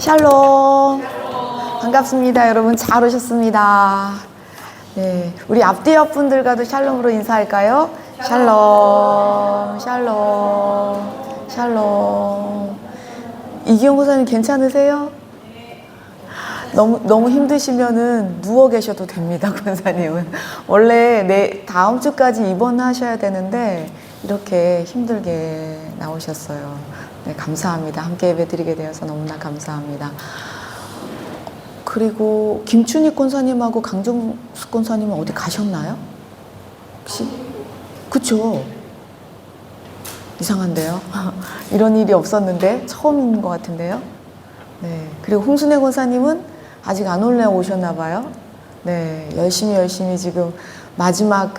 샬롬. 반갑습니다. 여러분 잘 오셨습니다. 네, 우리 앞뒤 옆분들과도 샬롬으로 인사할까요? 샬롬, 샬롬, 샬롬. 이기영 목사님 괜찮으세요? 너무 힘드시면은 누워 계셔도 됩니다, 권사님은. 원래 다음 주까지 입원하셔야 되는데 이렇게 힘들게 나오셨어요. 네, 감사합니다. 함께 예배드리게 되어서 너무나 감사합니다. 그리고 김춘희 권사님하고 강정숙 권사님은 어디 가셨나요? 혹시? 그쵸? 이상한데요? 이런 일이 없었는데 처음인 것 같은데요? 네. 그리고 홍순애 권사님은 아직 안 올라오셨나 봐요. 네. 열심히 지금 마지막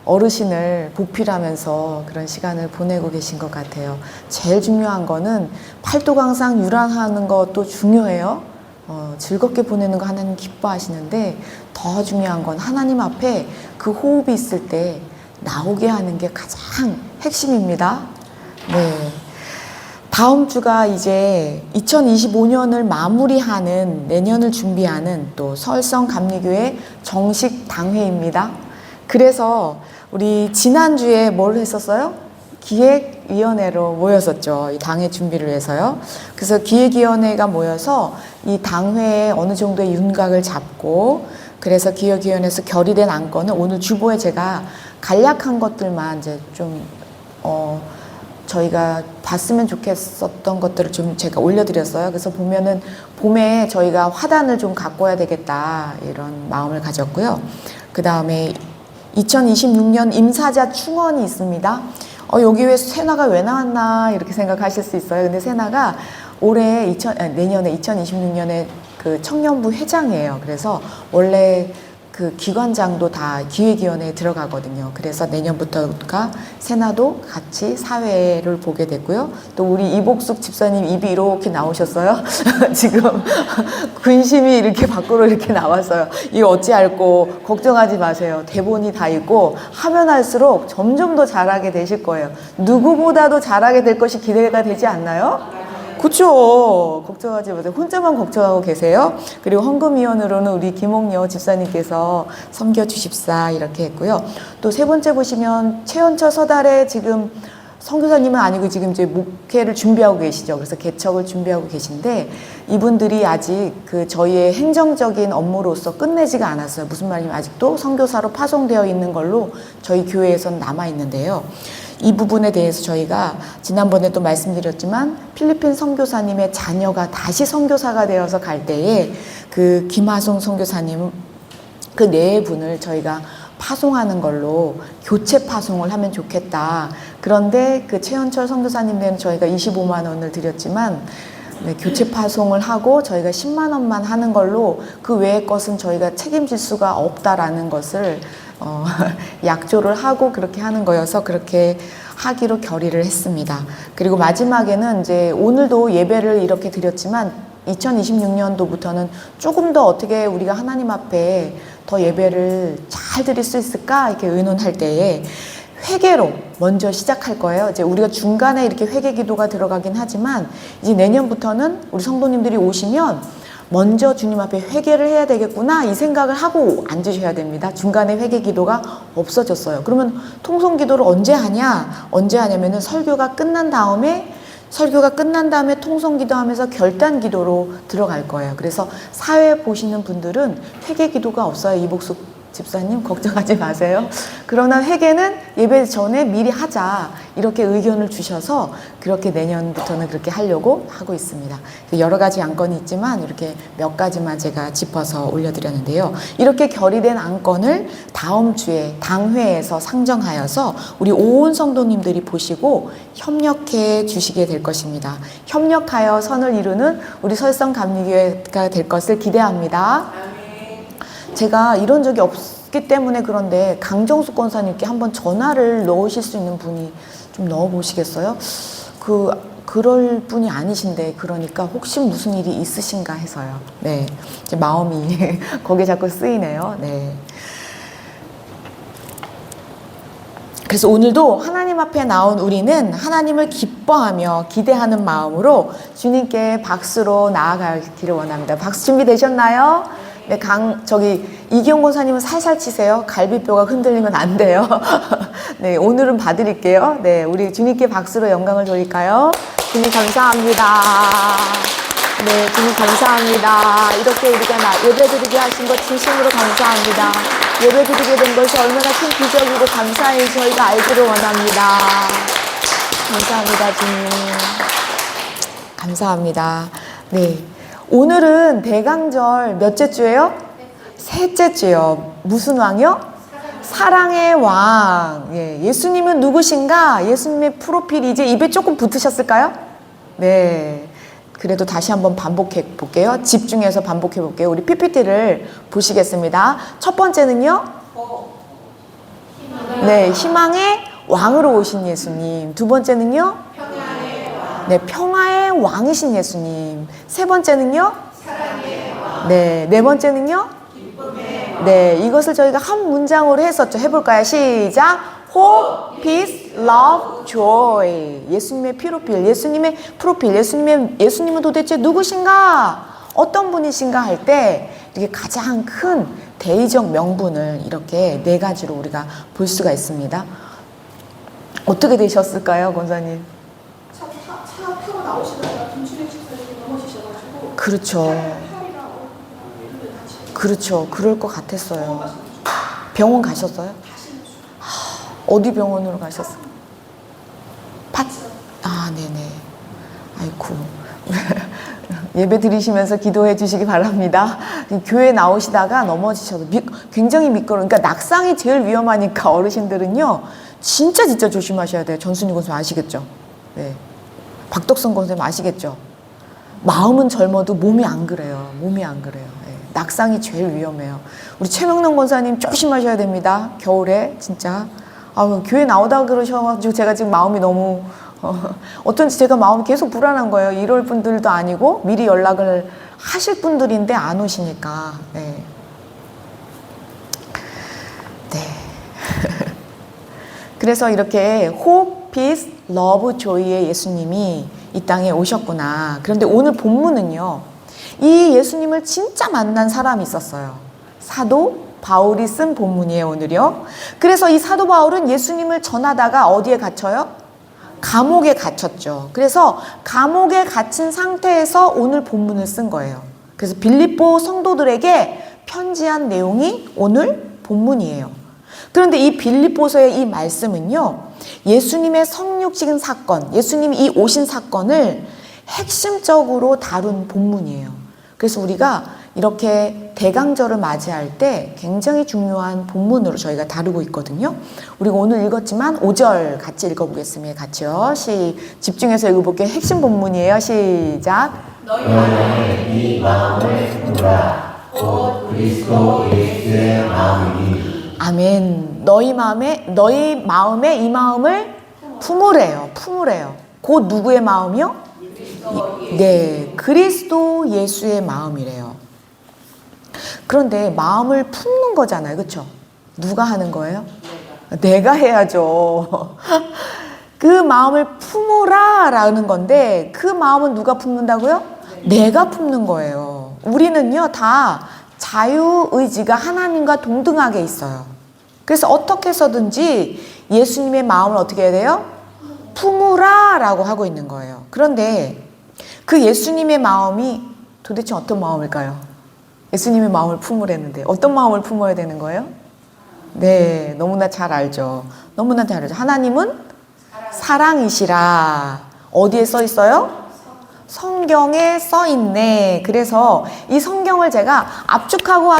어르신을 보필하면서 그런 시간을 보내고 계신 것 같아요. 제일 중요한 거는 팔도강상 유랑하는 것도 중요해요. 즐겁게 보내는 거 하나님 기뻐하시는데 더 중요한 건 하나님 앞에 그 호흡이 있을 때 나오게 하는 게 가장 핵심입니다. 네. 다음 주가 이제 2025년을 마무리하는, 내년을 준비하는 또 설성 감리교회 정식 당회입니다. 그래서 우리 지난주에 뭘 했었어요? 기획위원회로 모였었죠. 이 당회 준비를 위해서요. 그래서 기획위원회가 모여서 이 당회에 어느 정도의 윤곽을 잡고, 그래서 기획위원회에서 결의된 안건을 오늘 주보에 제가 간략한 것들만 이제 좀 저희가 봤으면 좋겠었던 것들을 좀 제가 올려드렸어요. 그래서 보면은 봄에 저희가 화단을 좀 갖고 와야 되겠다 이런 마음을 가졌고요. 그 다음에 2026년 임사자 충원이 있습니다. 여기 왜 세나가 왜 나왔나 이렇게 생각하실 수 있어요. 근데 세나가 내년에 2026년에 그 청년부 회장이에요. 그래서 원래 그 기관장도 다 기획위원회에 들어가거든요. 그래서 내년부터가 세나도 같이 사회를 보게 됐고요. 또 우리 이복숙 집사님 입이 이렇게 나오셨어요. 지금 근심이 이렇게 밖으로 이렇게 나왔어요. 이거 어찌 할꼬 걱정하지 마세요. 대본이 다 있고 하면 할수록 점점 더 잘하게 되실 거예요. 누구보다도 잘하게 될 것이 기대가 되지 않나요? 그쵸. 걱정하지 마세요. 혼자만 걱정하고 계세요. 그리고 헌금위원으로는 우리 김옥여 집사님께서 섬겨주십사 이렇게 했고요. 또 세 번째 보시면 최연처 서달에 지금 선교사님은 아니고 지금 이제 목회를 준비하고 계시죠. 그래서 개척을 준비하고 계신데 이분들이 아직 저희의 행정적인 업무로서 끝내지가 않았어요. 무슨 말이냐면 아직도 선교사로 파송되어 있는 걸로 저희 교회에선 남아 있는데요. 이 부분에 대해서 저희가 지난번에도 말씀드렸지만 필리핀 선교사님의 자녀가 다시 선교사가 되어서 갈 때에 그 김하송 선교사님 그 네 분을 저희가 파송하는 걸로 교체 파송을 하면 좋겠다. 그런데 그 최연철 선교사님들은 저희가 25만 원을 드렸지만 네, 교체 파송을 하고 저희가 10만 원만 하는 걸로 그 외의 것은 저희가 책임질 수가 없다라는 것을 약조를 하고 그렇게 하는 거여서 그렇게 하기로 결의를 했습니다. 그리고 마지막에는 이제 오늘도 예배를 이렇게 드렸지만 2026년도부터는 조금 더 어떻게 우리가 하나님 앞에 더 예배를 잘 드릴 수 있을까 이렇게 의논할 때에 회개로 먼저 시작할 거예요. 이제 우리가 중간에 이렇게 회개 기도가 들어가긴 하지만 이제 내년부터는 우리 성도님들이 오시면 먼저 주님 앞에 회개를 해야 되겠구나 이 생각을 하고 앉으셔야 됩니다. 중간에 회개 기도가 없어졌어요. 그러면 통성 기도를 언제 하냐면은 설교가 끝난 다음에 통성 기도하면서 결단 기도로 들어갈 거예요. 그래서 사회 보시는 분들은 회개 기도가 없어요. 이복숙 집사님 걱정하지 마세요. 그러나 회개는 예배 전에 미리 하자 이렇게 의견을 주셔서 그렇게 내년부터는 그렇게 하려고 하고 있습니다. 여러 가지 안건이 있지만 이렇게 몇 가지만 제가 짚어서 올려드렸는데요. 이렇게 결의된 안건을 다음 주에 당회에서 상정하여서 우리 온 성도님들이 보시고 협력해 주시게 될 것입니다. 협력하여 선을 이루는 우리 설성 감리교회가 될 것을 기대합니다. 제가 이런 적이 없기 때문에 그런데 강정숙 권사님께 한번 전화를 넣으실 수 있는 분이 좀 넣어보시겠어요? 그럴 분이 아니신데 그러니까 혹시 무슨 일이 있으신가 해서요. 네, 제 마음이 거기에 자꾸 쓰이네요. 네. 그래서 오늘도 하나님 앞에 나온 우리는 하나님을 기뻐하며 기대하는 마음으로 주님께 박수로 나아가기를 원합니다. 박수 준비되셨나요? 네, 이기용 권사님은 살살 치세요. 갈비뼈가 흔들리면 안 돼요. 네, 오늘은 봐드릴게요. 네, 우리 주님께 박수로 영광을 돌릴까요? 주님 감사합니다. 네, 주님 감사합니다. 이렇게 우리가 예배드리게 하신 것 진심으로 감사합니다. 예배드리게 된 것이 얼마나 큰 기적이고 감사히 저희가 알기를 원합니다. 감사합니다, 주님. 감사합니다. 네, 오늘은 대강절 몇째 주예요? 셋째 주요. 무슨 왕이요? 사랑의 왕. 예, 예수님은 누구신가? 예수님의 프로필이 이제 입에 조금 붙으셨을까요? 네. 그래도 다시 한번 반복해 볼게요. 집중해서 반복해 볼게요. 우리 PPT를 보시겠습니다. 첫 번째는요. 네, 희망의 왕으로 오신 예수님. 두 번째는요. 네, 평화의 왕이신 예수님. 세 번째는요. 네, 네 번째는요. 네, 이것을 저희가 한 문장으로 했었죠. 해볼까요? 시작. Hope, peace, love, joy. 예수님의 프로필, 예수님은 도대체 누구신가? 어떤 분이신가 할 때 이게 가장 큰 대의적 명분을 이렇게 네 가지로 우리가 볼 수가 있습니다. 어떻게 되셨을까요, 권사님? 차 타고 나오시다가 김치를 집에서 넘어지셔가지고. 그렇죠. 그렇죠. 그럴 것 같았어요. 병원 가셨어요? 어디 병원으로 가셨어요? 네네. 아이고. 예배 드리시면서 기도해 주시기 바랍니다. 교회 나오시다가 넘어지셔도 굉장히 미끄러워. 그러니까 낙상이 제일 위험하니까 어르신들은요, 진짜 조심하셔야 돼요. 전순희 권사님 아시겠죠? 네. 박덕선 권사님 아시겠죠? 마음은 젊어도 몸이 안 그래요. 몸이 안 그래요. 네. 낙상이 제일 위험해요. 우리 최명남 권사님 조심하셔야 됩니다. 겨울에 진짜. 교회 나오다가 그러셔가지고 제가 지금 마음이 너무 어쩐지 제가 마음이 계속 불안한 거예요. 이럴 분들도 아니고 미리 연락을 하실 분들인데 안 오시니까. 네. 네. 그래서 이렇게 hope, peace, love, joy의 예수님이 이 땅에 오셨구나. 그런데 오늘 본문은요, 이 예수님을 진짜 만난 사람이 있었어요. 사도 바울이 쓴 본문이에요, 오늘요. 그래서 이 사도 바울은 예수님을 전하다가 어디에 갇혀요? 감옥에 갇혔죠. 그래서 감옥에 갇힌 상태에서 오늘 본문을 쓴 거예요. 그래서 빌립보 성도들에게 편지한 내용이 오늘 본문이에요. 그런데 이 빌립보서의 이 말씀은요, 예수님의 성육신 사건, 예수님이 이 오신 사건을 핵심적으로 다룬 본문이에요. 그래서 우리가 이렇게 대강절을 맞이할 때 굉장히 중요한 본문으로 저희가 다루고 있거든요. 우리가 오늘 읽었지만 5절 같이 읽어보겠습니다. 같이요. 집중해서 읽어볼게요. 핵심 본문이에요. 시작. 너희 마음에 이 마음을 품으라. 곧 그리스도 예수의 마음이니. 아멘. 너희 마음에 이 마음을 품으래요. 곧 누구의 마음이요? 네, 그리스도 예수의 마음이래요. 그런데 마음을 품는 거잖아요. 그렇죠? 누가 하는 거예요? 내가 해야죠. 그 마음을 품으라 라는 건데 그 마음은 누가 품는다고요? 내가 품는 거예요. 우리는요, 다 자유의지가 하나님과 동등하게 있어요. 그래서 어떻게 해서든지 예수님의 마음을 어떻게 해야 돼요? 품으라 라고 하고 있는 거예요. 그런데 그 예수님의 마음이 도대체 어떤 마음일까요? 예수님의 마음을 품으랬는데 어떤 마음을 품어야 되는 거예요? 네, 너무나 잘 알죠. 하나님은 사랑이시라. 어디에 써 있어요? 성경에 써 있네. 그래서 이 성경을 제가 압축하고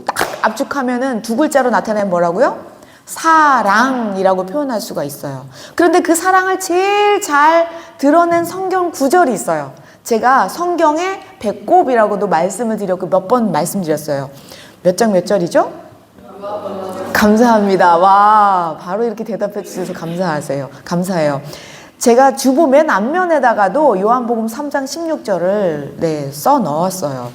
딱 압축하면은 두 글자로 나타내면 뭐라고요? 사랑이라고 표현할 수가 있어요. 그런데 그 사랑을 제일 잘 드러낸 성경 구절이 있어요. 제가 성경의 배꼽이라고도 말씀을 드렸고 몇 번 말씀드렸어요. 몇 장 몇 절이죠? 감사합니다. 와, 바로 이렇게 대답해 주셔서 감사해요. 제가 주보 맨 앞면에다가도 요한복음 3장 16절을 써 넣었어요.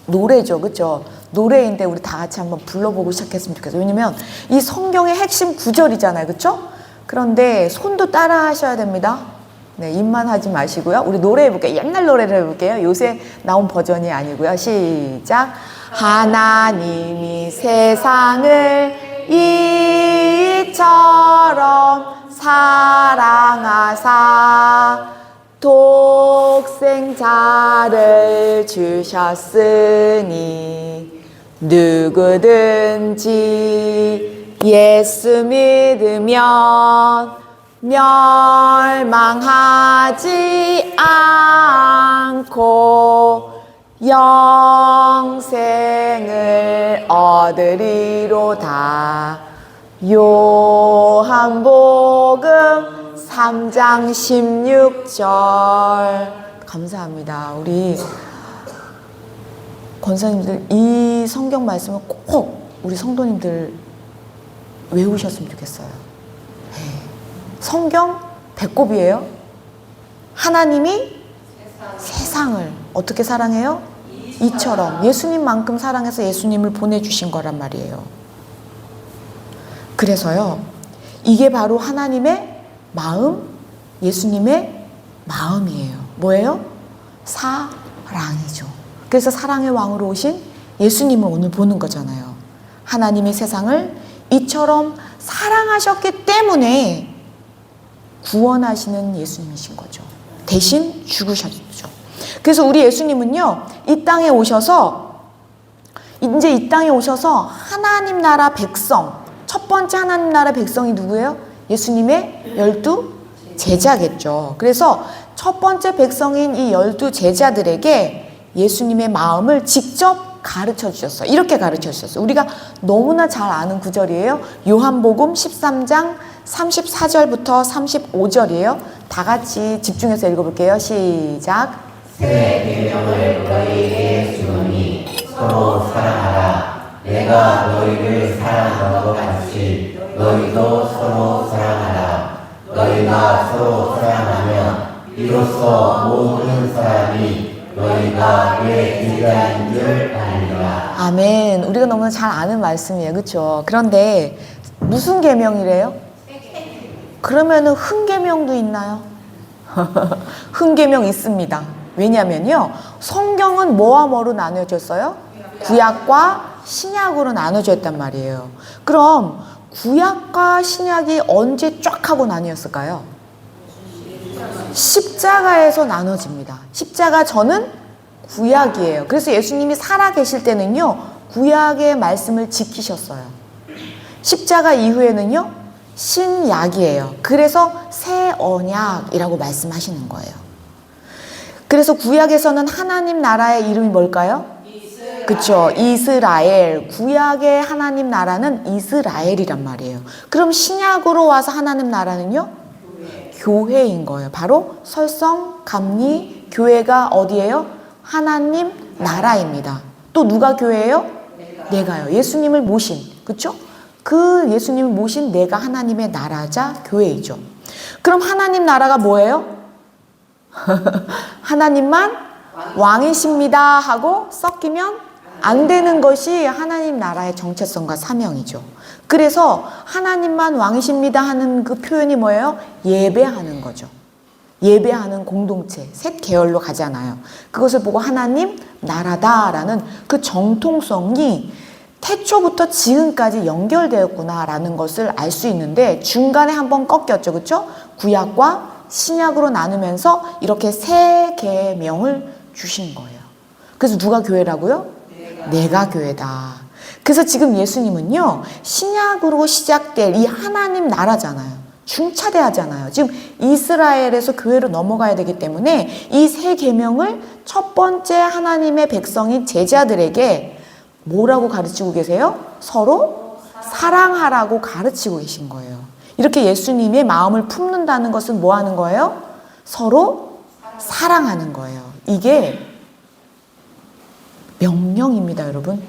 노래죠. 그렇죠? 노래인데 우리 다 같이 한번 불러보고 시작했으면 좋겠어요. 왜냐면 이 성경의 핵심 구절이잖아요. 그렇죠? 그런데 손도 따라 하셔야 됩니다. 네, 입만 하지 마시고요. 우리 노래 해볼게요. 옛날 노래를 해볼게요. 요새 나온 버전이 아니고요. 시작. 하나님이 세상을 이처럼 사랑하사 독생자를 주셨으니 누구든지 예수 믿으면 멸망하지 않고 영생을 얻으리로다. 요한복음 3장 16절. 감사합니다. 우리 권사님들 이 성경 말씀을 꼭 우리 성도님들 외우셨으면 좋겠어요. 성경 배꼽이에요. 하나님이 세상을 어떻게 사랑해요? 이처럼 예수님만큼 사랑해서 예수님을 보내주신 거란 말이에요. 그래서요, 이게 바로 하나님의 마음, 예수님의 마음이에요. 뭐예요? 사랑이죠. 그래서 사랑의 왕으로 오신 예수님을 오늘 보는 거잖아요. 하나님이 세상을 이처럼 사랑하셨기 때문에 구원하시는 예수님이신 거죠. 대신 죽으셨죠. 그래서 우리 예수님은요, 이 땅에 오셔서 하나님 나라 백성, 첫 번째 하나님 나라 백성이 누구예요? 예수님의 12 제자겠죠. 그래서 첫 번째 백성인 이 12 제자들에게 예수님의 마음을 직접 가르쳐 주셨어요. 이렇게 가르쳐 주셨어요. 우리가 너무나 잘 아는 구절이에요. 요한복음 13장 34절부터 35절이에요. 다 같이 집중해서 읽어볼게요. 시작. 새 계명을 너희에게 주노니 서로 사랑하라. 내가 너희를 사랑한 것 같이 너희도 서로 사랑하라. 너희가 서로 사랑하면 이로써 모든 사람이 너희가 내 제자인 줄 알리라. 아멘. 우리가 너무나 잘 아는 말씀이에요. 그렇죠? 그런데 무슨 계명이래요? 그러면은 흥계명도 있나요? 흥계명 있습니다. 왜냐면요, 성경은 뭐와 뭐로 나눠졌어요? 구약과 신약으로 나눠졌단 말이에요. 그럼 구약과 신약이 언제 쫙 하고 나뉘었을까요? 십자가에서 나눠집니다. 십자가 전은 구약이에요. 그래서 예수님이 살아 계실 때는요, 구약의 말씀을 지키셨어요. 십자가 이후에는요, 신약이에요. 그래서 새 언약이라고 말씀하시는 거예요. 그래서 구약에서는 하나님 나라의 이름이 뭘까요? 그렇죠. 이스라엘. 구약의 하나님 나라는 이스라엘이란 말이에요. 그럼 신약으로 와서 하나님 나라는요? 교회인 거예요. 바로 설성, 감리, 교회가 어디예요? 하나님 나라입니다. 또 누가 교회예요? 내가요. 예수님을 모신, 그렇죠? 그 예수님을 모신 내가 하나님의 나라자 교회이죠. 그럼 하나님 나라가 뭐예요? 하나님만 왕이십니다 하고 섞이면 안 되는 것이 하나님 나라의 정체성과 사명이죠. 그래서 하나님만 왕이십니다 하는 그 표현이 뭐예요? 예배하는 거죠. 예배하는 공동체, 셋 계열로 가잖아요. 그것을 보고 하나님 나라다라는 그 정통성이 태초부터 지금까지 연결되었구나라는 것을 알 수 있는데 중간에 한번 꺾였죠. 그렇죠? 구약과 신약으로 나누면서 이렇게 세 계명을 주신 거예요. 그래서 누가 교회라고요? 내가 교회다. 그래서 지금 예수님은요, 신약으로 시작될 이 하나님 나라잖아요. 중차대하잖아요. 지금 이스라엘에서 교회로 넘어가야 되기 때문에 이 세 계명을 첫 번째 하나님의 백성인 제자들에게 뭐라고 가르치고 계세요? 서로 사랑하라고 가르치고 계신 거예요. 이렇게 예수님의 마음을 품는다는 것은 뭐 하는 거예요? 서로 사랑하는 거예요. 이게 명령입니다, 여러분.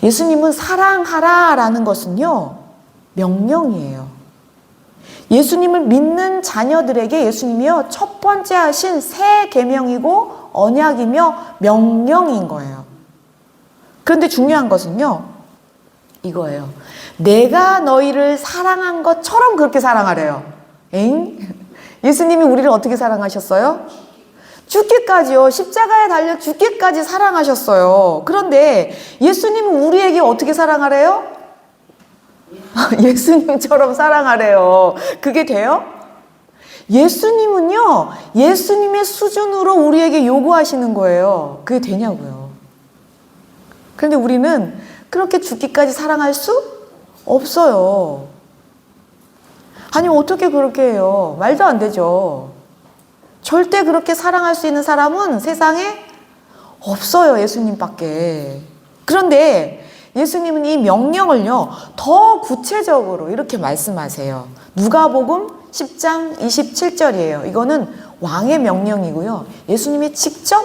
예수님은 사랑하라라는 것은요, 명령이에요. 예수님을 믿는 자녀들에게 예수님이요, 첫 번째 하신 새 계명이고 언약이며 명령인 거예요. 그런데 중요한 것은요, 이거예요. 내가 너희를 사랑한 것처럼 그렇게 사랑하래요. 엥? 예수님이 우리를 어떻게 사랑하셨어요? 죽기까지요. 십자가에 달려 죽기까지 사랑하셨어요. 그런데 예수님은 우리에게 어떻게 사랑하래요? 예수님처럼 사랑하래요. 그게 돼요? 예수님은요, 예수님의 수준으로 우리에게 요구하시는 거예요. 그게 되냐고요. 그런데 우리는 그렇게 죽기까지 사랑할 수 없어요. 아니, 어떻게 그렇게 해요? 말도 안 되죠. 절대 그렇게 사랑할 수 있는 사람은 세상에 없어요. 예수님밖에. 그런데 예수님은 이 명령을요, 더 구체적으로 이렇게 말씀하세요. 누가복음 10장 27절이에요. 이거는 왕의 명령이고요. 예수님이 직접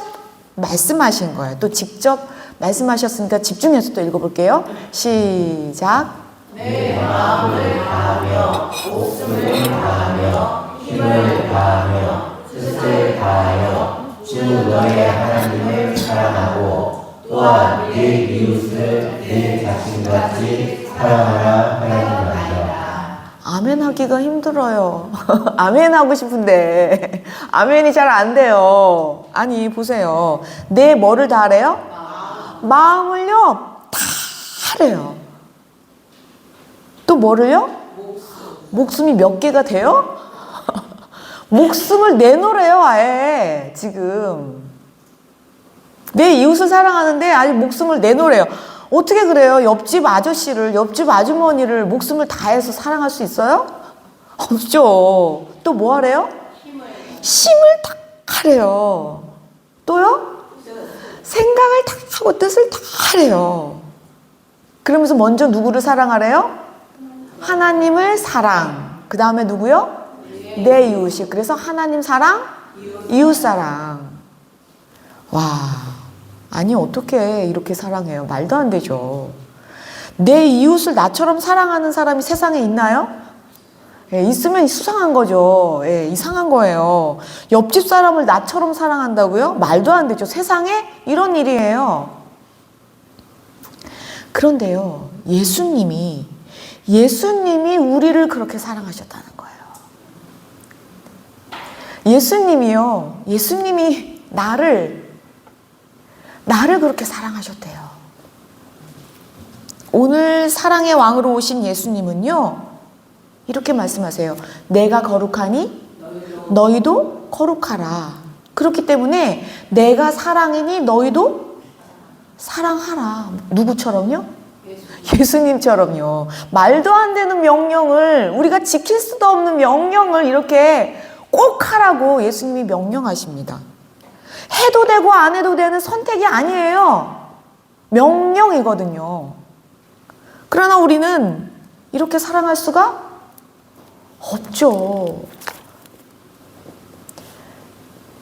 말씀하신 거예요. 또 직접 말씀하셨으니까 집중해서 또 읽어볼게요. 시작. 내 마음을 다하며 목숨을 다하며 힘을 다하며 뜻을 다하여 주 너의 하나님을 사랑하고 또한 내 이웃을 내 자신같이 사랑하라 하였느니라. 아멘 하기가 힘들어요. 아멘 하고 싶은데 아멘이 잘 안 돼요. 아니, 보세요. 내 뭐를 다 하래요? 마음을요, 다 하래요. 또 뭐를요? 목숨이 몇 개가 돼요? 목숨을 내놓으래요, 아예. 지금 내 이웃을 사랑하는데 아직 목숨을 내놓으래요. 어떻게 그래요? 옆집 아저씨를, 옆집 아주머니를 목숨을 다해서 사랑할 수 있어요? 없죠. 또 뭐 하래요? 힘을 다 하래요. 또요? 생각을 다 하고 뜻을 다 하래요. 그러면서 먼저 누구를 사랑하래요? 하나님을 사랑. 그 다음에 누구요? 내 이웃이. 그래서 하나님 사랑, 이웃 사랑. 와, 아니 어떻게 이렇게 사랑해요? 말도 안 되죠. 내 이웃을 나처럼 사랑하는 사람이 세상에 있나요? 예, 있으면 수상한 거죠. 예, 이상한 거예요. 옆집 사람을 나처럼 사랑한다고요? 말도 안 되죠. 세상에 이런 일이에요. 그런데요, 예수님이 우리를 그렇게 사랑하셨다는 거예요. 예수님이 나를 그렇게 사랑하셨대요. 오늘 사랑의 왕으로 오신 예수님은요, 이렇게 말씀하세요. 내가 거룩하니 너희도 거룩하라. 그렇기 때문에 내가 사랑이니 너희도 사랑하라. 누구처럼요? 예수님처럼요. 말도 안 되는 명령을, 우리가 지킬 수도 없는 명령을 이렇게 꼭 하라고 예수님이 명령하십니다. 해도 되고 안 해도 되는 선택이 아니에요. 명령이거든요. 그러나 우리는 이렇게 사랑할 수가 없죠.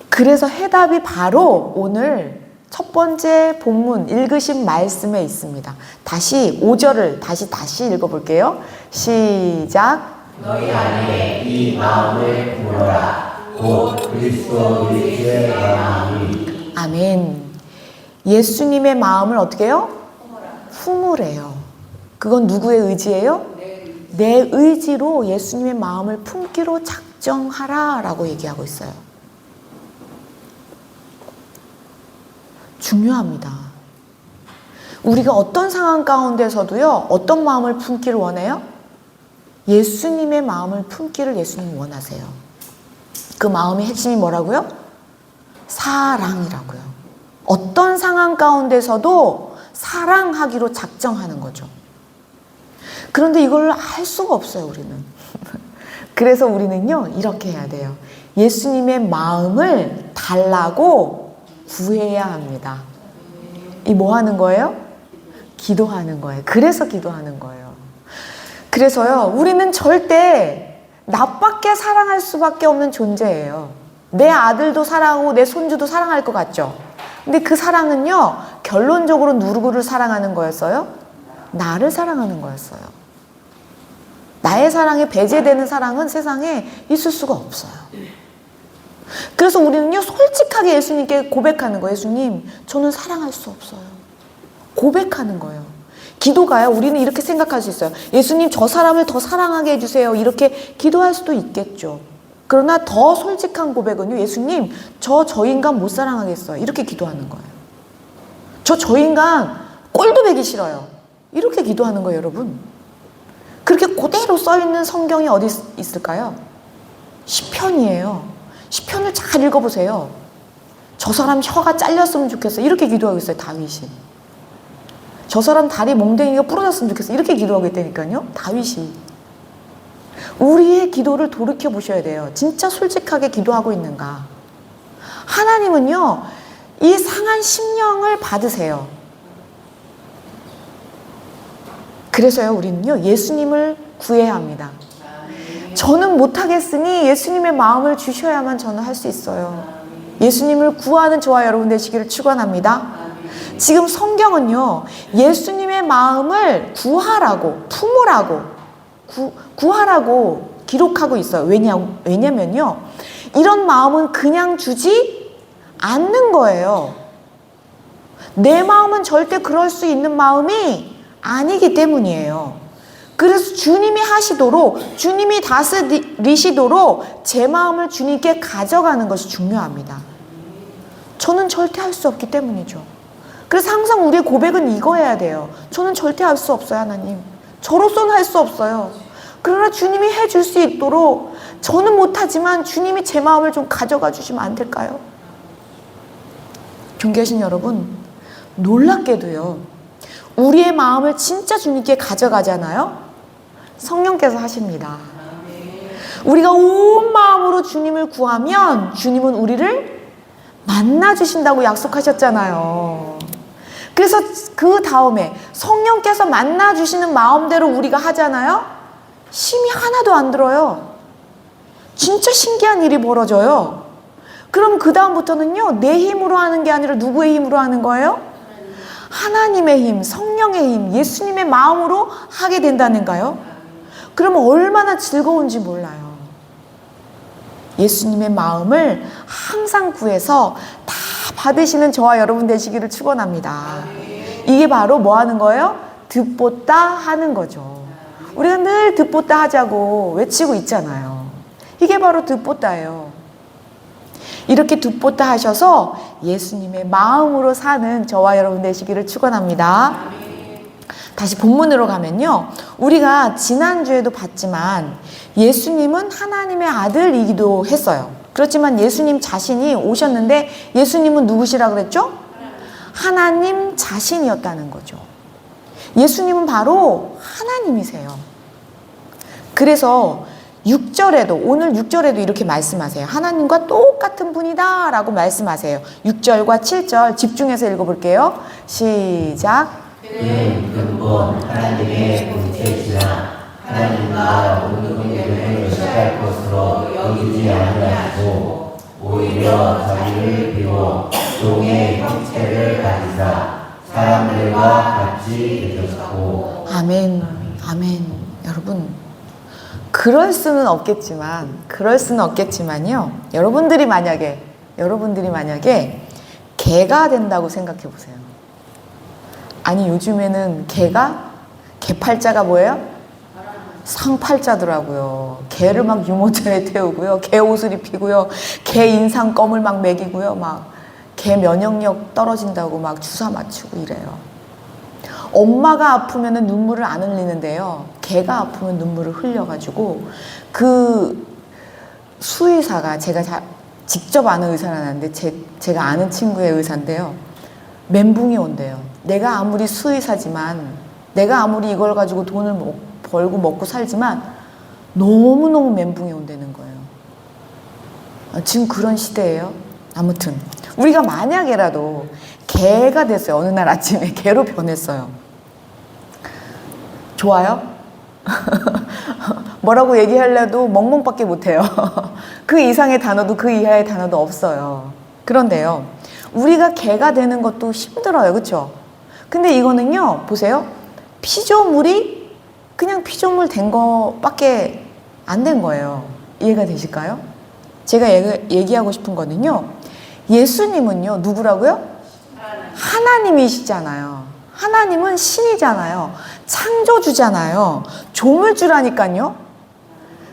그래서 해답이 바로 오늘 첫 번째 본문 읽으신 말씀에 있습니다. 다시 5절을 다시 읽어볼게요. 시작. 너희 안에 이 마음을 품어라. 곧 그리스도 예수의 마음이. 아멘. 예수님의 마음을 어떻게 해요? 품으래요. 그건 누구의 의지예요? 내 의지로 예수님의 마음을 품기로 작정하라 라고 얘기하고 있어요. 중요합니다. 우리가 어떤 상황 가운데서도요, 어떤 마음을 품기를 원해요? 예수님의 마음을 품기를 예수님이 원하세요. 그 마음의 핵심이 뭐라고요? 사랑이라고요. 어떤 상황 가운데서도 사랑하기로 작정하는 거죠. 그런데 이걸 할 수가 없어요, 우리는. 그래서 우리는요, 이렇게 해야 돼요. 예수님의 마음을 달라고 구해야 합니다. 이 뭐 하는 거예요? 기도하는 거예요. 그래서 기도하는 거예요. 그래서요, 우리는 절대 나밖에 사랑할 수밖에 없는 존재예요. 내 아들도 사랑하고 내 손주도 사랑할 것 같죠? 근데 그 사랑은요, 결론적으로 누구를 사랑하는 거였어요? 나를 사랑하는 거였어요. 나의 사랑에 배제되는 사랑은 세상에 있을 수가 없어요. 그래서 우리는요, 솔직하게 예수님께 고백하는 거예요. 예수님, 저는 사랑할 수 없어요. 고백하는 거예요. 기도가요, 우리는 이렇게 생각할 수 있어요. 예수님, 저 사람을 더 사랑하게 해주세요. 이렇게 기도할 수도 있겠죠. 그러나 더 솔직한 고백은요, 예수님, 저 인간 못 사랑하겠어요. 이렇게 기도하는 거예요. 저 인간 꼴도 보기 싫어요. 이렇게 기도하는 거예요, 여러분. 그렇게 그대로 써있는 성경이 어디 있을까요? 시편이에요. 시편을 잘 읽어보세요. 저 사람 혀가 잘렸으면 좋겠어. 이렇게 기도하고 있어요, 다윗이. 저 사람 다리 몽댕이가 부러졌으면 좋겠어. 이렇게 기도하고 있다니까요, 다윗이. 우리의 기도를 돌이켜 보셔야 돼요. 진짜 솔직하게 기도하고 있는가. 하나님은요, 이 상한 심령을 받으세요. 그래서요, 우리는요, 예수님을 구해야 합니다. 저는 못하겠으니 예수님의 마음을 주셔야만 저는 할 수 있어요. 예수님을 구하는 저와 여러분 되시기를 축원합니다. 지금 성경은요, 예수님의 마음을 구하라고, 품으라고, 구하라고 기록하고 있어요. 왜냐면요, 이런 마음은 그냥 주지 않는 거예요. 내 마음은 절대 그럴 수 있는 마음이 아니기 때문이에요. 그래서 주님이 하시도록, 주님이 다스리시도록 제 마음을 주님께 가져가는 것이 중요합니다. 저는 절대 할 수 없기 때문이죠. 그래서 항상 우리의 고백은 이거여야 돼요. 저는 절대 할 수 없어요, 하나님. 저로서는 할 수 없어요. 그러나 주님이 해줄 수 있도록, 저는 못하지만 주님이 제 마음을 좀 가져가 주시면 안 될까요? 존귀하신 여러분, 놀랍게도요, 우리의 마음을 진짜 주님께 가져가잖아요. 성령께서 하십니다. 우리가 온 마음으로 주님을 구하면 주님은 우리를 만나주신다고 약속하셨잖아요. 그래서 그 다음에 성령께서 만나주시는 마음대로 우리가 하잖아요. 힘이 하나도 안 들어요. 진짜 신기한 일이 벌어져요. 그럼 그 다음부터는요, 내 힘으로 하는 게 아니라 누구의 힘으로 하는 거예요? 하나님의 힘, 성령의 힘, 예수님의 마음으로 하게 된다는가요? 그러면 얼마나 즐거운지 몰라요. 예수님의 마음을 항상 구해서 다 받으시는 저와 여러분 되시기를 축원합니다. 이게 바로 뭐 하는 거예요? 듣보다 하는 거죠. 우리가 늘 듣보다 하자고 외치고 있잖아요. 이게 바로 듣보다예요. 이렇게 듣보다 하셔서 예수님의 마음으로 사는 저와 여러분 되시기를 축원합니다. 다시 본문으로 가면요, 우리가 지난주에도 봤지만 예수님은 하나님의 아들이기도 했어요. 그렇지만 예수님 자신이 오셨는데 예수님은 누구시라 그랬죠? 하나님 자신이었다는 거죠. 예수님은 바로 하나님이세요. 그래서 6절에도, 오늘 6절에도 이렇게 말씀하세요. 하나님과 똑같은 분이다 라고 말씀하세요. 6절과 7절 집중해서 읽어볼게요. 시작. 그는 근본 하나님의 본체시나 하나님과 동등됨을 의식할 것으로 여기지 아니하시고 오히려 자기를 비워 종의 형체를 가지사 사람들과 같이 되셨고. 아멘. 아멘. 여러분, 그럴 수는 없겠지만요, 여러분들이 만약에 개가 된다고 생각해 보세요. 아니, 요즘에는 개팔자가 뭐예요? 상팔자더라고요. 개를 막 유모차에 태우고요, 개 옷을 입히고요, 개 인상 껌을 막 먹이고요, 막 개 면역력 떨어진다고 막 주사 맞추고 이래요. 엄마가 아프면 눈물을 안 흘리는데요, 개가 아프면 눈물을 흘려가지고, 그 수의사가, 제가 직접 아는 의사는 아닌데 제가 아는 친구의 의사인데요, 멘붕이 온대요. 내가 아무리 수의사지만, 내가 아무리 이걸 가지고 돈을 벌고 먹고 살지만 너무너무 멘붕이 온다는 거예요. 지금 그런 시대예요. 아무튼 우리가 만약에라도 개가 됐어요. 어느 날 아침에 개로 변했어요. 좋아요? 뭐라고 얘기하려도 멍멍밖에 못해요. 그 이상의 단어도 그 이하의 단어도 없어요. 그런데요, 우리가 개가 되는 것도 힘들어요. 그렇죠? 근데 이거는요, 보세요. 피조물이 그냥 피조물 된 거밖에 안 된 거예요. 이해가 되실까요? 제가 얘기하고 싶은 거는요, 예수님은요, 누구라고요? 하나님이시잖아요. 하나님은 신이잖아요. 창조주잖아요. 조물주라니까요.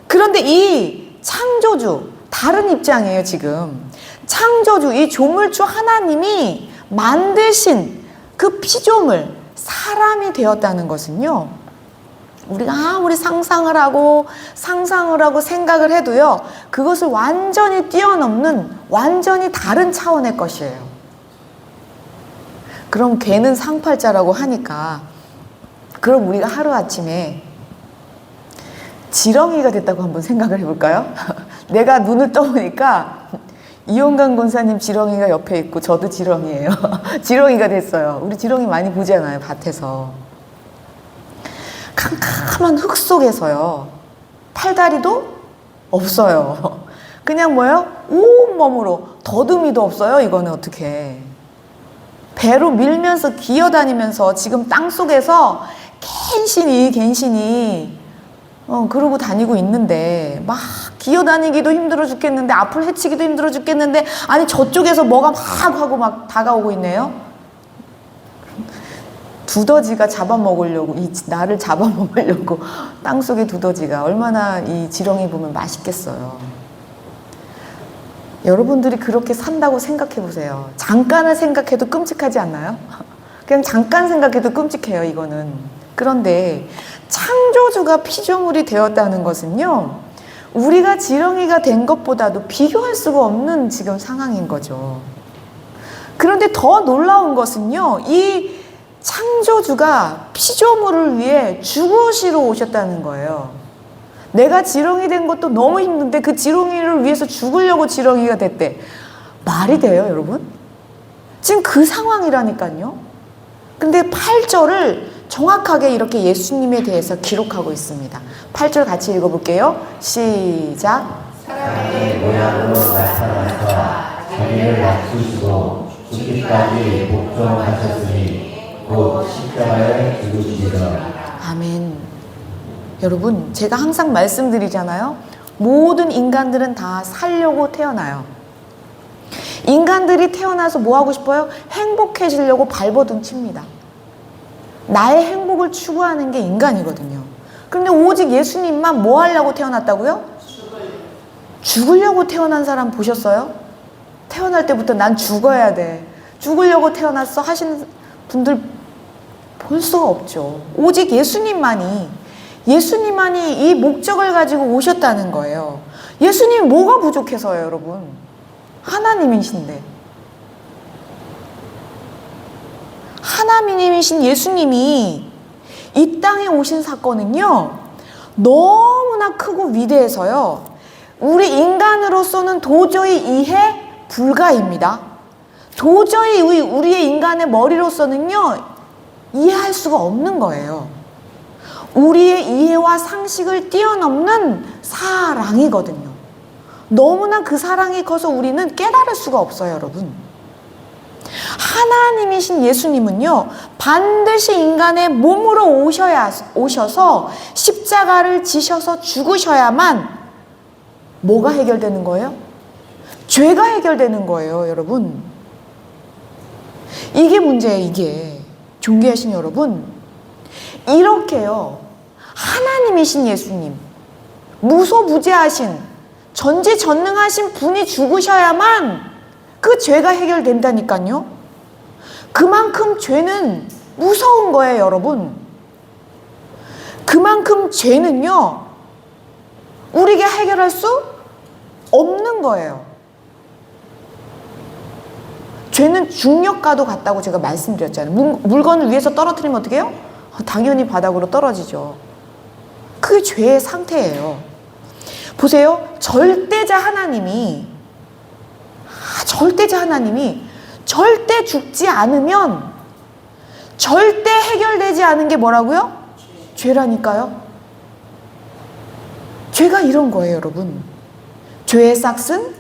그런데 이 창조주, 다른 입장이에요, 지금. 창조주, 이 조물주 하나님이 만드신 그 피조물, 사람이 되었다는 것은요, 우리가 아무리 상상을 하고 생각을 해도요, 그것을 완전히 뛰어넘는 완전히 다른 차원의 것이에요. 그럼 개는 상팔자라고 하니까, 그럼 우리가 하루아침에 지렁이가 됐다고 한번 생각을 해볼까요? 내가 눈을 떠보니까 이용강 권사님 지렁이가 옆에 있고 저도 지렁이에요. 지렁이가 됐어요. 우리 지렁이 많이 보잖아요, 밭에서. 캄캄한 흙 속에서요. 팔다리도 없어요. 그냥 뭐예요? 온몸으로. 더듬이도 없어요. 이거는 어떻게. 배로 밀면서 기어다니면서 지금 땅속에서 갠신히 그러고 다니고 있는데 막 기어다니기도 힘들어 죽겠는데 앞을 헤치기도 힘들어 죽겠는데 아니 저쪽에서 뭐가 막 하고 막 다가오고 있네요. 두더지가 잡아먹으려고 나를 잡아먹으려고 땅속의 두더지가 얼마나 이 지렁이 보면 맛있겠어요. 여러분들이 그렇게 산다고 생각해 보세요. 잠깐을 생각해도 끔찍하지 않나요? 그냥 잠깐 생각해도 끔찍해요, 이거는. 그런데 창조주가 피조물이 되었다는 것은요, 우리가 지렁이가 된 것보다도 비교할 수가 없는 지금 상황인 거죠. 그런데 더 놀라운 것은요, 이 창조주가 피조물을 위해 죽으시러 오셨다는 거예요. 내가 지렁이 된 것도 너무 힘든데 그 지렁이를 위해서 죽으려고 지렁이가 됐대. 말이 돼요, 여러분? 지금 그 상황이라니까요. 근데 8절을 정확하게 이렇게 예수님에 대해서 기록하고 있습니다. 8절 같이 읽어볼게요. 시작. 사람의 모양으로 나타나서 자기를 낮추시고 죽기까지 복종하셨으니 곧 십자가에 죽으시리라. 아멘. 여러분, 제가 항상 말씀드리잖아요. 모든 인간들은 다 살려고 태어나요. 인간들이 태어나서 뭐 하고 싶어요? 행복해지려고 발버둥 칩니다. 나의 행복을 추구하는 게 인간이거든요. 그런데 오직 예수님만 뭐 하려고 태어났다고요? 죽으려고 태어난 사람 보셨어요? 태어날 때부터 난 죽어야 돼. 죽으려고 태어났어 하시는 분들 볼 수가 없죠. 오직 예수님만이 이 목적을 가지고 오셨다는 거예요. 예수님 뭐가 부족해서요, 여러분? 하나님이신데. 하나님이신 예수님이 이 땅에 오신 사건은요, 너무나 크고 위대해서요, 우리 인간으로서는 도저히 이해 불가입니다. 도저히 우리의 인간의 머리로서는요, 이해할 수가 없는 거예요. 우리의 이해와 상식을 뛰어넘는 사랑이거든요. 너무나 그 사랑이 커서 우리는 깨달을 수가 없어요, 여러분. 하나님이신 예수님은요, 반드시 인간의 몸으로 오셔서 십자가를 지셔서 죽으셔야만 뭐가 해결되는 거예요? 죄가 해결되는 거예요, 여러분. 이게 문제예요, 이게. 존귀하신 여러분, 이렇게요, 하나님이신 예수님, 무소부재하신 전지전능하신 분이 죽으셔야만 그 죄가 해결된다니까요. 그만큼 죄는 무서운 거예요, 여러분. 그만큼 죄는요, 우리가 해결할 수 없는 거예요. 죄는 중력과도 같다고 제가 말씀드렸잖아요. 물건을 위에서 떨어뜨리면 어떻게 해요? 당연히 바닥으로 떨어지죠. 그게 죄의 상태예요. 보세요. 절대자 하나님이 절대 죽지 않으면 절대 해결되지 않은 게 뭐라고요? 죄라니까요. 죄가 이런 거예요, 여러분. 죄의 싹은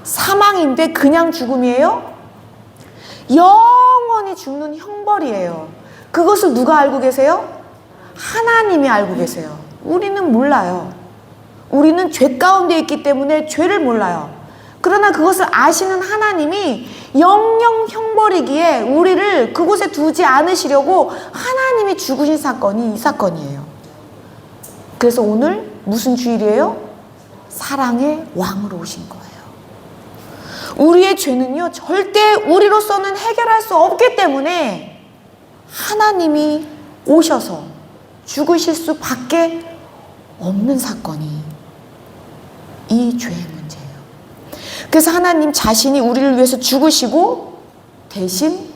사망인데 그냥 죽음이에요? 영원히 죽는 형벌이에요. 그것을 누가 알고 계세요? 하나님이 알고 계세요. 우리는 몰라요. 우리는 죄 가운데 있기 때문에 죄를 몰라요. 그러나 그것을 아시는 하나님이 영영 형벌이기에 우리를 그곳에 두지 않으시려고 하나님이 죽으신 사건이 이 사건이에요. 그래서 오늘 무슨 주일이에요? 사랑의 왕으로 오신 거예요. 우리의 죄는요, 절대 우리로서는 해결할 수 없기 때문에 하나님이 오셔서 죽으실 수밖에 없는 사건이 이 죄의 문제예요. 그래서 하나님 자신이 우리를 위해서 죽으시고 대신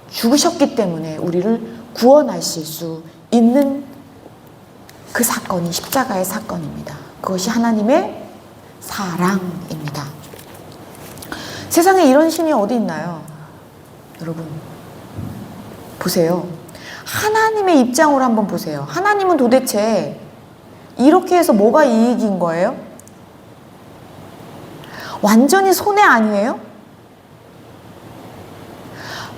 죽으셨기 때문에 우리를 구원하실 수 있는 그 사건이 십자가의 사건입니다. 그것이 하나님의 사랑입니다. 세상에 이런 신이 어디 있나요? 여러분 보세요. 하나님의 입장으로 한번 보세요. 하나님은 도대체 이렇게 해서 뭐가 이익인 거예요? 완전히 손해 아니에요?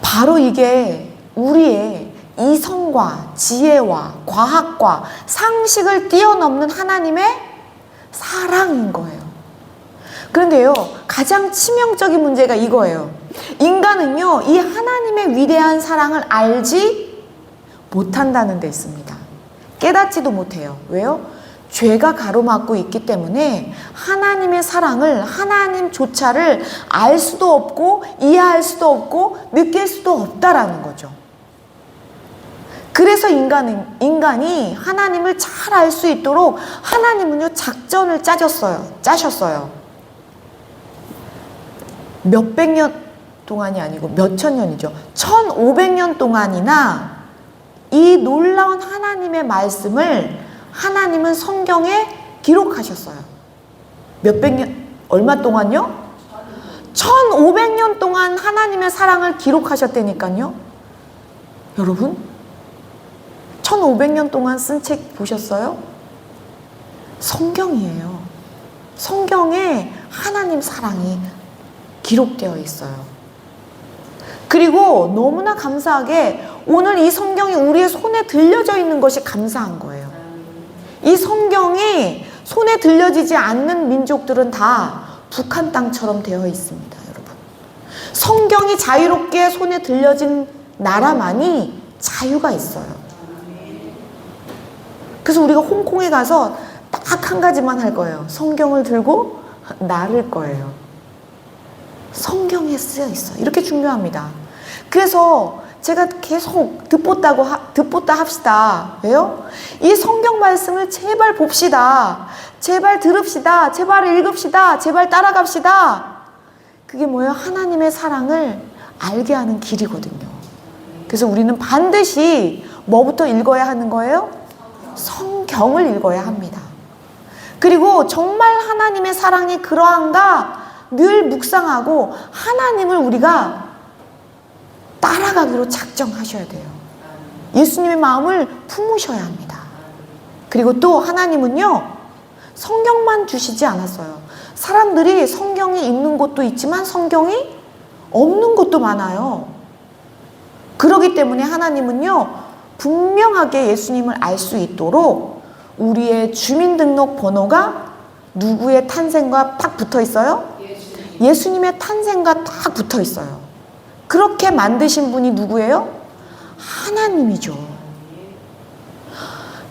바로 이게 우리의 이성과 지혜와 과학과 상식을 뛰어넘는 하나님의 사랑인 거예요. 그런데요, 가장 치명적인 문제가 이거예요. 인간은요, 이 하나님의 위대한 사랑을 알지 못한다는 데 있습니다. 깨닫지도 못해요. 왜요? 죄가 가로막고 있기 때문에 하나님의 사랑을, 하나님조차를 알 수도 없고 이해할 수도 없고 느낄 수도 없다라는 거죠. 그래서 인간이 하나님을 잘 알 수 있도록 하나님은요, 작전을 짜셨어요. 몇백 년 동안이 아니고 몇천 년이죠. 1500년 동안이나 이 놀라운 하나님의 말씀을 하나님은 성경에 기록하셨어요. 몇백 년, 얼마 동안요? 1500년 동안 하나님의 사랑을 기록하셨다니까요. 여러분, 1500년 동안 쓴 책 보셨어요? 성경이에요. 성경에 하나님 사랑이 기록되어 있어요. 그리고 너무나 감사하게 오늘 이 성경이 우리의 손에 들려져 있는 것이 감사한 거예요. 이 성경이 손에 들려지지 않는 민족들은 다 북한 땅처럼 되어 있습니다, 여러분. 성경이 자유롭게 손에 들려진 나라만이 자유가 있어요. 그래서 우리가 홍콩에 가서 딱 한 가지만 할 거예요. 성경을 들고 나를 거예요. 성경에 쓰여 있어요. 이렇게 중요합니다. 그래서 제가 계속 듣보다 합시다. 왜요? 이 성경 말씀을 제발 봅시다. 제발 들읍시다. 제발 읽읍시다. 제발 따라갑시다. 그게 뭐예요? 하나님의 사랑을 알게 하는 길이거든요. 그래서 우리는 반드시 뭐부터 읽어야 하는 거예요? 성경을 읽어야 합니다. 그리고 정말 하나님의 사랑이 그러한가 늘 묵상하고 하나님을 우리가 따라가기로 작정하셔야 돼요. 예수님의 마음을 품으셔야 합니다. 그리고 또 하나님은요, 성경만 주시지 않았어요. 사람들이 성경이 있는 곳도 있지만 성경이 없는 곳도 많아요. 그렇기 때문에 하나님은요, 분명하게 예수님을 알 수 있도록 우리의 주민등록번호가 누구의 탄생과 딱 붙어 있어요? 예수님의 탄생과 딱 붙어 있어요. 그렇게 만드신 분이 누구예요? 하나님이죠.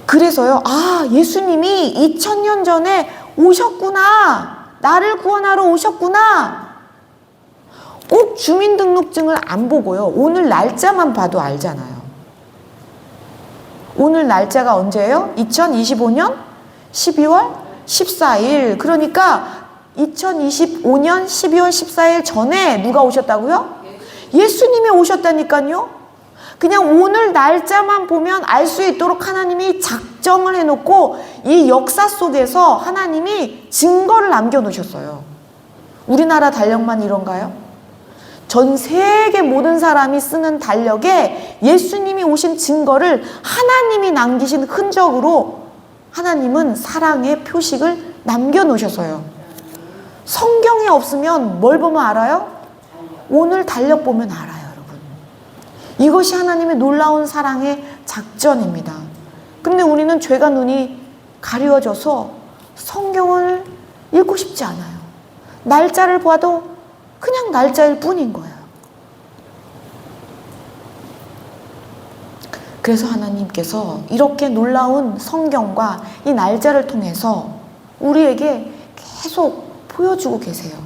그래서요, 아, 예수님이 2000년 전에 오셨구나. 나를 구원하러 오셨구나. 꼭 주민등록증을 안 보고요, 오늘 날짜만 봐도 알잖아요. 오늘 날짜가 언제예요? 2025년 12월 14일. 그러니까 2025년 12월 14일 전에 누가 오셨다고요? 예수님이 오셨다니까요. 그냥 오늘 날짜만 보면 알 수 있도록 하나님이 작정을 해놓고 이 역사 속에서 하나님이 증거를 남겨놓으셨어요. 우리나라 달력만 이런가요? 전 세계 모든 사람이 쓰는 달력에 예수님이 오신 증거를 하나님이 남기신 흔적으로 하나님은 사랑의 표식을 남겨놓으셔서요. 성경이 없으면 뭘 보면 알아요? 오늘 달력 보면 알아요, 여러분. 이것이 하나님의 놀라운 사랑의 작전입니다. 근데 우리는 죄가 눈이 가려져서 성경을 읽고 싶지 않아요. 날짜를 봐도 그냥 날짜일 뿐인 거예요. 그래서 하나님께서 이렇게 놀라운 성경과 이 날짜를 통해서 우리에게 계속 보여주고 계세요.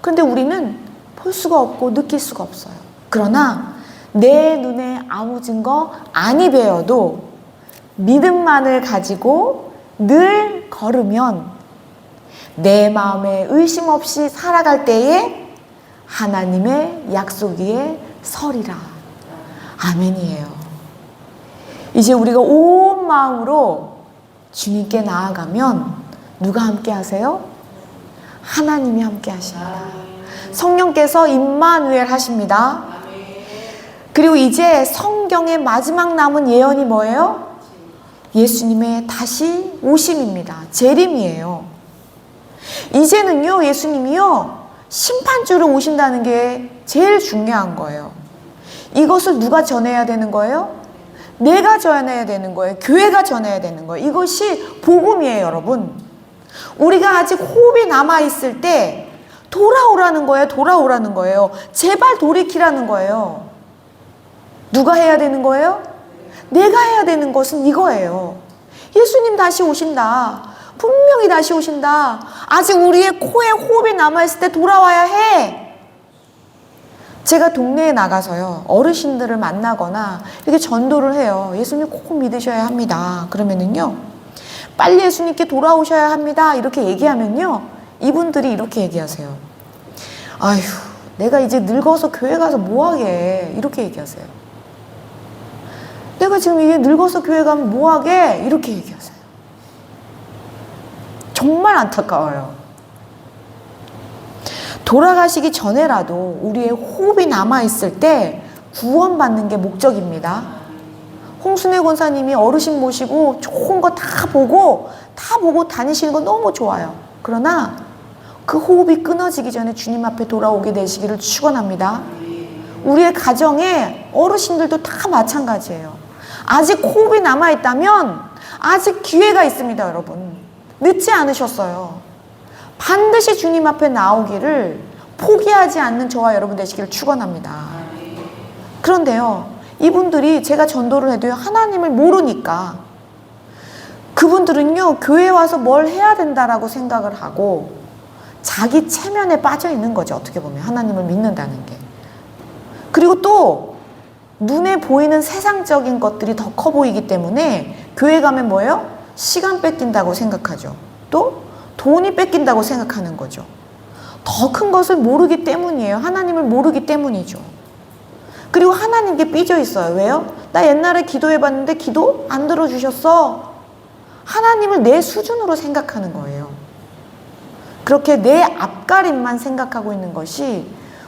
그런데 우리는 볼 수가 없고 느낄 수가 없어요. 그러나 내 눈에 아무 증거 아니 배어도 믿음만을 가지고 늘 걸으면 내 마음에 의심 없이 살아갈 때에 하나님의 약속 위에 서리라. 아멘이에요. 이제 우리가 온 마음으로 주님께 나아가면 누가 함께 하세요? 하나님이 함께 하십니다. 성령께서 임마누엘 하십니다. 그리고 이제 성경의 마지막 남은 예언이 뭐예요? 예수님의 다시 오심입니다. 재림이에요. 이제는요, 예수님이요, 심판주로 오신다는 게 제일 중요한 거예요. 이것을 누가 전해야 되는 거예요? 내가 전해야 되는 거예요. 교회가 전해야 되는 거예요. 이것이 복음이에요, 여러분. 우리가 아직 호흡이 남아있을 때 돌아오라는 거예요. 돌아오라는 거예요. 제발 돌이키라는 거예요. 누가 해야 되는 거예요? 내가 해야 되는 것은 이거예요. 예수님 다시 오신다. 분명히 다시 오신다. 아직 우리의 코에 호흡이 남아있을 때 돌아와야 해. 제가 동네에 나가서요, 어르신들을 만나거나 이렇게 전도를 해요. 예수님 꼭 믿으셔야 합니다. 그러면은요, 빨리 예수님께 돌아오셔야 합니다. 이렇게 얘기하면요, 이분들이 이렇게 얘기하세요. 아휴, 내가 이제 늙어서 교회 가서 뭐하게. 이렇게 얘기하세요. 내가 지금 이게 늙어서 교회 가면 뭐하게. 이렇게 얘기하세요. 정말 안타까워요. 돌아가시기 전에라도 우리의 호흡이 남아있을 때 구원받는 게 목적입니다. 홍순애 권사님이 어르신 모시고 좋은 거 다 보고 다니시는 거 너무 좋아요. 그러나 그 호흡이 끊어지기 전에 주님 앞에 돌아오게 되시기를 축원합니다. 우리의 가정에 어르신들도 다 마찬가지예요. 아직 호흡이 남아있다면 아직 기회가 있습니다, 여러분. 늦지 않으셨어요. 반드시 주님 앞에 나오기를 포기하지 않는 저와 여러분 되시기를 축원합니다. 그런데요, 이분들이 제가 전도를 해도요, 하나님을 모르니까 그분들은요, 교회에 와서 뭘 해야 된다라고 생각을 하고 자기 체면에 빠져 있는 거죠. 어떻게 보면 하나님을 믿는다는 게. 그리고 또 눈에 보이는 세상적인 것들이 더 커 보이기 때문에 교회 가면 뭐예요? 시간 뺏긴다고 생각하죠. 또 돈이 뺏긴다고 생각하는 거죠. 더 큰 것을 모르기 때문이에요. 하나님을 모르기 때문이죠. 그리고 하나님께 삐져 있어요. 왜요? 나 옛날에 기도해봤는데 기도 안 들어주셨어. 하나님을 내 수준으로 생각하는 거예요. 그렇게 내 앞가림만 생각하고 있는 것이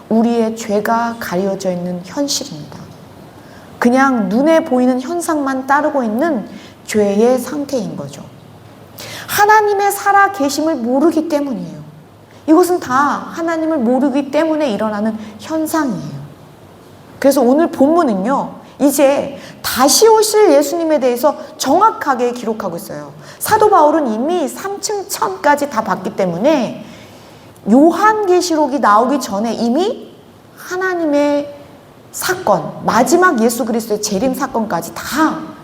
우리의 죄가 가려져 있는 현실입니다. 그냥 눈에 보이는 현상만 따르고 있는 죄의 상태인 거죠. 하나님의 살아 계심을 모르기 때문이에요. 이것은 다 하나님을 모르기 때문에 일어나는 현상이에요. 그래서 오늘 본문은요, 이제 다시 오실 예수님에 대해서 정확하게 기록하고 있어요. 사도 바울은 이미 3층 천까지 다 봤기 때문에 요한계시록이 나오기 전에 이미 하나님의 사건, 마지막 예수 그리스도의 재림 사건까지 다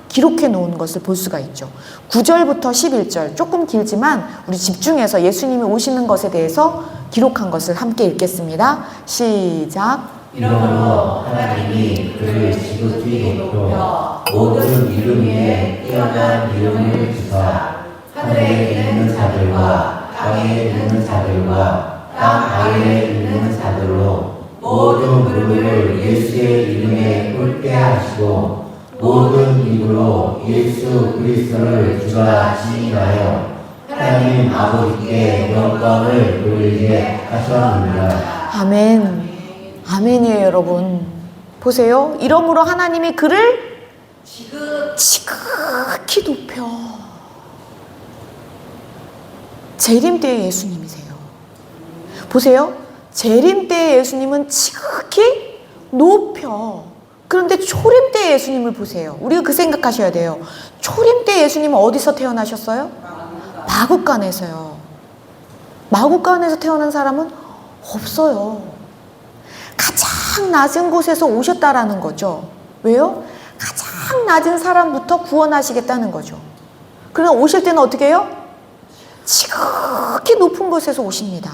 기록해 놓은 것을 볼 수가 있죠. 9절부터 11절, 조금 길지만 우리 집중해서 예수님이 오시는 것에 대해서 기록한 것을 함께 읽겠습니다. 시작. 이러므로 하나님이 그를 지극히 높여 모든 이름 위에 뛰어난 이름을 주사 하늘에 있는 자들과 땅에 있는 자들과 땅 아래에 있는 자들로 모든 무릎을 예수의 이름에 꿇게 하시고 모든 입으로 예수 그리스도를 주라 시인하여 하나님 아버지께 영광을 돌리게 하셨느니라. 아멘. 아멘이에요, 여러분. 보세요. 이러므로 하나님이 그를 지극히 높여. 재림 때의 예수님이세요. 보세요. 재림 때의 예수님은 지극히 높여. 그런데 초림 때의 예수님을 보세요. 우리가 그 생각하셔야 돼요. 초림 때 예수님은 어디서 태어나셨어요? 마국간에서요. 마국간에서 태어난 사람은 없어요. 가장 낮은 곳에서 오셨다라는 거죠. 왜요? 가장 낮은 사람부터 구원하시겠다는 거죠. 그러나 오실 때는 어떻게 해요? 지극히 높은 곳에서 오십니다.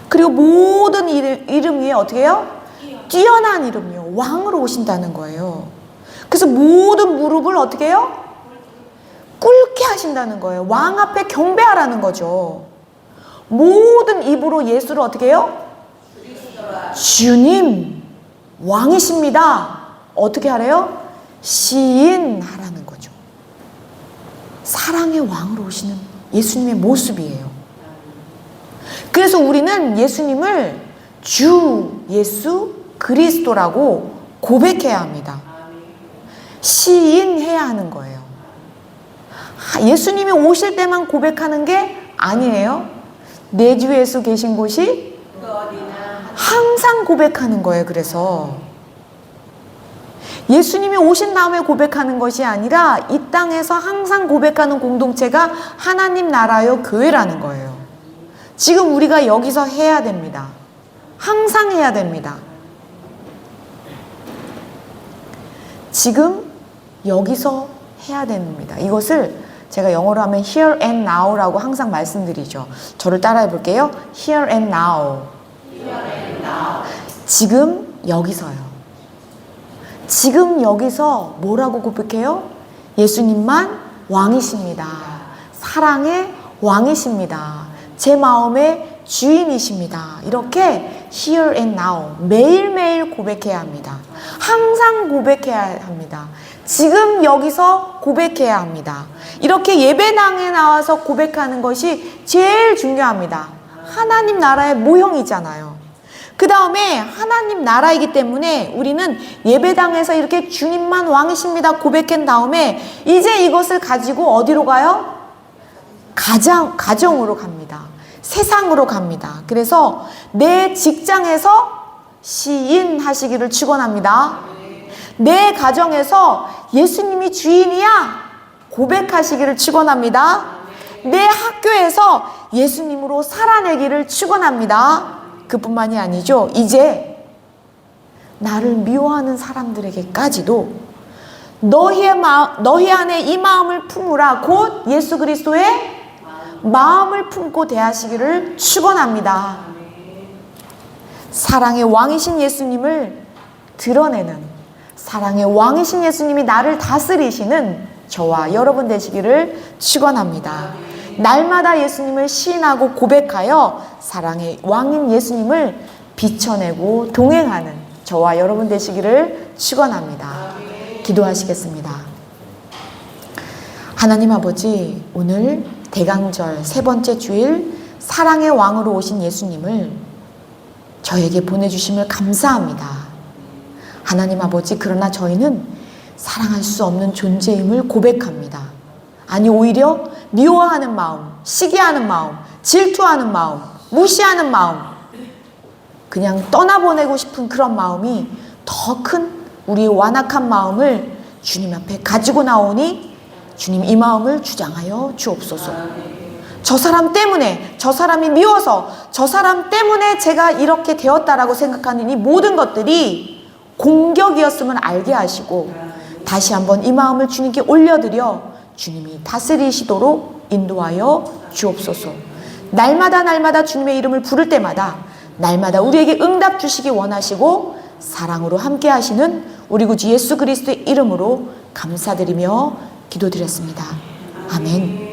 그리고 모든 이름 위에 어떻게 해요? 뛰어난 이름이요. 왕으로 오신다는 거예요. 그래서 모든 무릎을 어떻게 해요? 꿇게 하신다는 거예요. 왕 앞에 경배하라는 거죠. 모든 입으로 예수를 어떻게 해요? 주님, 왕이십니다. 어떻게 하래요? 시인하라는 거죠. 사랑의 왕으로 오시는 예수님의 모습이에요. 그래서 우리는 예수님을 주 예수 그리스도라고 고백해야 합니다. 시인해야 하는 거예요. 예수님이 오실 때만 고백하는 게 아니에요. 내 주 예수 계신 곳이 항상 고백하는 거예요. 그래서 예수님이 오신 다음에 고백하는 것이 아니라 이 땅에서 항상 고백하는 공동체가 하나님 나라요 교회라는 거예요. 지금 우리가 여기서 해야 됩니다. 항상 해야 됩니다. 지금 여기서 해야 됩니다. 이것을 제가 영어로 하면 here and now라고 항상 말씀드리죠. 저를 따라해 볼게요. here and now. 지금 여기서요. 지금 여기서 뭐라고 고백해요? 예수님만 왕이십니다. 사랑의 왕이십니다. 제 마음의 주인이십니다. 이렇게 here and now 매일매일 고백해야 합니다. 항상 고백해야 합니다. 지금 여기서 고백해야 합니다. 이렇게 예배당에 나와서 고백하는 것이 제일 중요합니다. 하나님 나라의 모형이잖아요. 그 다음에 하나님 나라이기 때문에 우리는 예배당에서 이렇게 주님만 왕이십니다 고백한 다음에 이제 이것을 가지고 어디로 가요? 가정으로 갑니다. 세상으로 갑니다. 그래서 내 직장에서 시인하시기를 축원합니다. 내 가정에서 예수님이 주인이야 고백하시기를 축원합니다. 내 학교에서 예수님으로 살아내기를 축원합니다. 그뿐만이 아니죠. 이제 나를 미워하는 사람들에게까지도 너희 안에 이 마음을 품으라 곧 예수 그리스도의 마음을 품고 대하시기를 축원합니다. 사랑의 왕이신 예수님을 드러내는 사랑의 왕이신 예수님이 나를 다스리시는 저와 여러분 되시기를 축원합니다. 날마다 예수님을 시인하고 고백하여 사랑의 왕인 예수님을 비춰내고 동행하는 저와 여러분 되시기를 축원합니다. 기도하시겠습니다. 하나님 아버지, 오늘 대강절 세 번째 주일 사랑의 왕으로 오신 예수님을 저에게 보내주심을 감사합니다. 하나님 아버지, 그러나 저희는 사랑할 수 없는 존재임을 고백합니다. 아니, 오히려 미워하는 마음, 시기하는 마음, 질투하는 마음, 무시하는 마음, 그냥 떠나보내고 싶은 그런 마음이 더 큰 우리의 완악한 마음을 주님 앞에 가지고 나오니 주님 이 마음을 주장하여 주옵소서. 저 사람 때문에, 저 사람이 미워서, 저 사람 때문에 제가 이렇게 되었다라고 생각하는 이 모든 것들이 공격이었음을 알게 하시고 다시 한번 이 마음을 주님께 올려드려 주님이 다스리시도록 인도하여 주옵소서. 날마다 주님의 이름을 부를 때마다 날마다 우리에게 응답 주시기 원하시고 사랑으로 함께 하시는 우리 구주 예수 그리스도의 이름으로 감사드리며 기도드렸습니다. 아멘.